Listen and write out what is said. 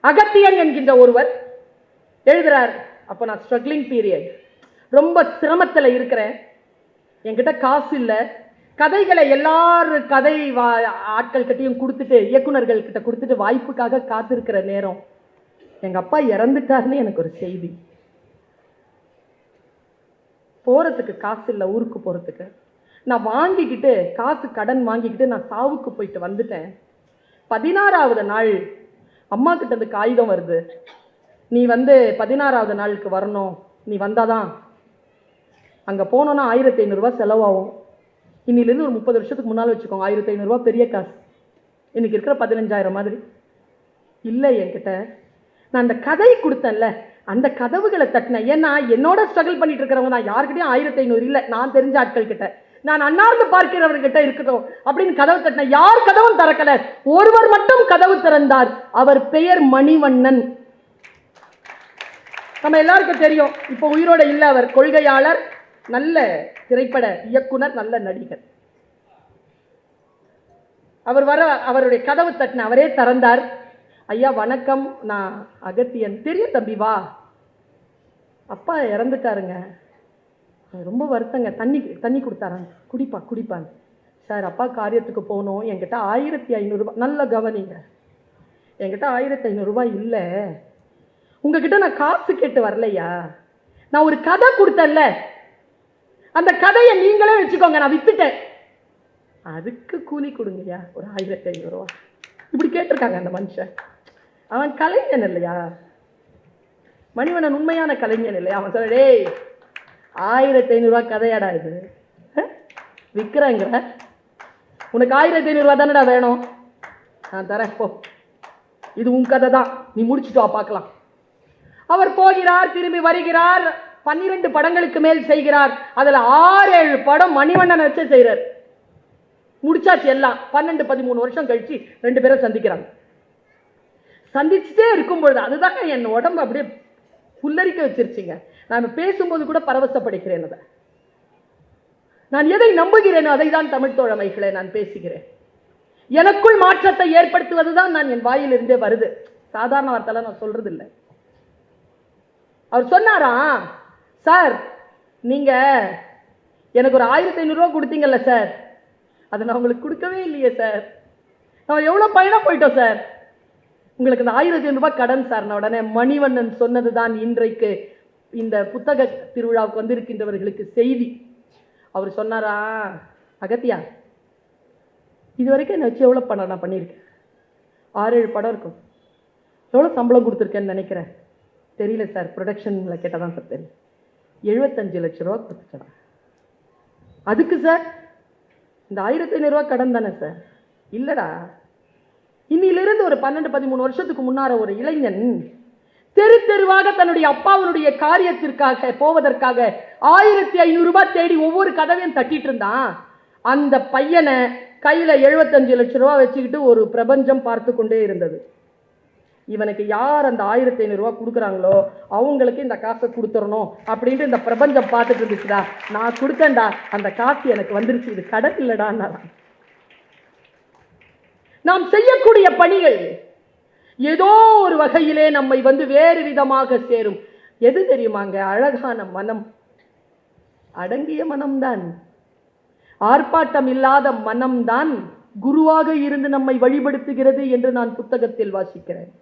அகத்தியன் என்கின்ற ஒருவர் எழுதுறார். அப்ப நான் ஸ்ட்ரகிளிங் பீரியட், ரொம்ப சிரமத்துல இருக்கிறேன், என்கிட்ட காசு இல்லை, கதைகளை எல்லாரும் கதை ஆட்கள் கிட்டையும் கொடுத்துட்டு, இயக்குநர்கள் கிட்ட கொடுத்துட்டு வாய்ப்புக்காக காத்திருக்கிற நேரம் எங்க அப்பா இறந்துட்டாருன்னு எனக்கு ஒரு செய்தி. போறதுக்கு காசு இல்லை, ஊருக்கு போறதுக்கு. நான் வாங்கிக்கிட்டு, காசு கடன் வாங்கிக்கிட்டு நான் சாவுக்கு போயிட்டு வந்துட்டேன். 16வது நாள் அம்மா கிட்ட இருந்து காகிதம் வருது, நீ 16வது நாளுக்கு வரணும், நீ வந்தாதான் அங்க போனோன்னா 1500 ரூபாய் செலவாகும். இன்னிலிருந்து ஒரு 30 வருஷத்துக்கு முன்னால் வச்சுக்கோங்க, 1500 ரூபாய் பெரிய காசு, இன்னைக்கு இருக்கிற 15,000 மாதிரி. இல்லை என்கிட்ட, நான் அந்த கதை கொடுத்தேன்ல, அந்த கதவுகளை தட்டினேன். ஏன்னா என்னோட ஸ்ட்ரகிள் பண்ணிட்டு இருக்கிறவங்க நான் யாருக்கிட்டையும் 1500 இல்லை, நான் தெரிஞ்ச ஆட்கள் கிட்ட, நான் அன்னார்ந்து பார்க்கிறவர்கிட்ட இருக்கட்டும் அப்படின்னு கதவு தட்டினேன். யார் கதவும் திறக்கல, ஒருவர் மட்டும் கதவு திறந்தார். அவர் பெயர் மணிவண்ணன். நம்ம எல்லாருக்கும் தெரியும், இப்போ உயிரோட இல்லை. அவர் கொள்கையாளர், நல்ல திரைப்பட இயக்குனர், நல்ல நடிகர். அவர் அவருடைய கதவு தட்டின, அவரே திறந்தார். ஐயா வணக்கம், நான் அகத்தியன். தெரியும் தம்பி, வா. அப்பா இறந்துட்டாருங்க, ரொம்ப வருத்தங்க. தண்ணி கொடுத்தாராங்க, குடிப்பான். சார் அப்பா காரியத்துக்கு போகணும், என்கிட்ட 1500 ரூபாய். நல்ல கவனிங்க, என்கிட்ட 1500 ரூபாய் இல்லை. உங்ககிட்ட நான் காசு கேட்டு வரலையா, நான் ஒரு கதை கொடுத்தேன்ல, அந்த கதையை நீங்களே வச்சுக்கோங்க, நான் வித்துட்டேன், அதுக்கு கூலி கொடுங்கய்யா, ஒரு 1500 ரூபாய். இப்படி கேட்டிருக்காங்க அந்த மனுஷன். அவன் கலைஞன் இல்லையா, மணிவண்ணன் உண்மையான கலைஞன் இல்லையா? அவன் சொல்ல, டேய் 1500 ரூபாய் கதையாடா இது, விற்கிறேங்கிற, உனக்கு 1500 ரூபாய் தானடா வேணும், நான் தரேன் போ, இது உன் கதை தான், நீ முடிச்சுட்டு வா பார்க்கலாம். அவர் போகிறார், திரும்பி வருகிறார், 12 படங்களுக்கு மேல் செய்கிறார். அதுல 6-7 படம் மணிவண்ணனை வச்சு செய்யறார். முடிச்சாச்சு எல்லாம். 12-13 வருஷம் கழிச்சு 2 பேரும் சந்திக்கிறாங்க. சந்திச்சுட்டே இருக்கும் பொழுது, அதுதாங்க என் உடம்பு அப்படியே புல்லரிக்க வச்சிருச்சுங்க. நான் பேசும்போது கூட பரவசப்படுகிறேன். அதை நான் எதை நம்புகிறேனோ அதை தான் தமிழ் தோழமைகளை நான் பேசுகிறேன். எனக்குள் மாற்றத்தை ஏற்படுத்துவதுதான் நான் என் வாயிலிருந்தே வருது. சாதாரண வார்த்தைலாம் நான் சொல்றது இல்லை. அவர் சொன்னாரா, சார் நீங்க எனக்கு ஒரு 1500 ரூபாய் கொடுத்தீங்கல்ல சார், அதை நான் உங்களுக்கு கொடுக்கவே இல்லையே சார், நான் எவ்வளவு பயணம் போயிட்டோம் சார், உங்களுக்கு இந்த 1500 ரூபாய் கடன் சார். நான் உடனே மணிவண்ணன் சொன்னதுதான் இன்றைக்கு இந்த புத்தக திருவிழாவுக்கு வந்திருக்கின்றவர்களுக்கு செய்தி. அவர் சொன்னாரா, அகத்தியா இது வரைக்கும் என்ன வச்சு எவ்வளவு படம் நான் பண்ணியிருக்கேன், 6-7 படம் இருக்கும், எவ்வளவு சம்பளம் கொடுத்துருக்கேன்னு நினைக்கிறேன், தெரியல சார், ப்ரொடக்ஷன்ல கேட்டாதான் சார் தெரியும். 75 லட்சம் ரூபா கொடுத்துட்டா. அதுக்கு சார் இந்த 1500 ரூபாய் கடன் தானே சார்? இல்லடா, இன்னிலிருந்து ஒரு 12-13 வருஷத்துக்கு முன்னார ஒரு இளைஞன் தெரு தெருவாக தன்னுடைய அப்பாவுடைய காரியத்திற்காக போவதற்காக 1500 ரூபாய் தேடி ஒவ்வொரு கதவையும் தட்டிட்டு இருந்தான். அந்த பையனை கையில 75 லட்சம் ரூபாய் வச்சுக்கிட்டு ஒரு பிரபஞ்சம் பார்த்து கொண்டே இருந்தது. இவனுக்கு யார் அந்த 1500 ரூபாய் கொடுக்குறாங்களோ அவங்களுக்கு இந்த காசை கொடுத்துடணும் அப்படின்ட்டு இந்த பிரபஞ்சம் பார்த்துட்டு இருந்துச்சுடா. நான் கொடுத்தேன்டா, அந்த காசு எனக்கு வந்துருச்சு, இது கடன் இல்லடா. நாம் செய்யக்கூடிய பணிகள் ஏதோ ஒரு வகையிலே நம்மை வேறு விதமாக சேரும். எது தெரியுமாங்க? அழகான மனம், அடங்கிய மனம்தான், ஆர்ப்பாட்டம் இல்லாத மனம்தான் குருவாக இருந்து நம்மை வழிபடுத்துகிறது என்று நான் புத்தகத்தில் வாசிக்கிறேன்.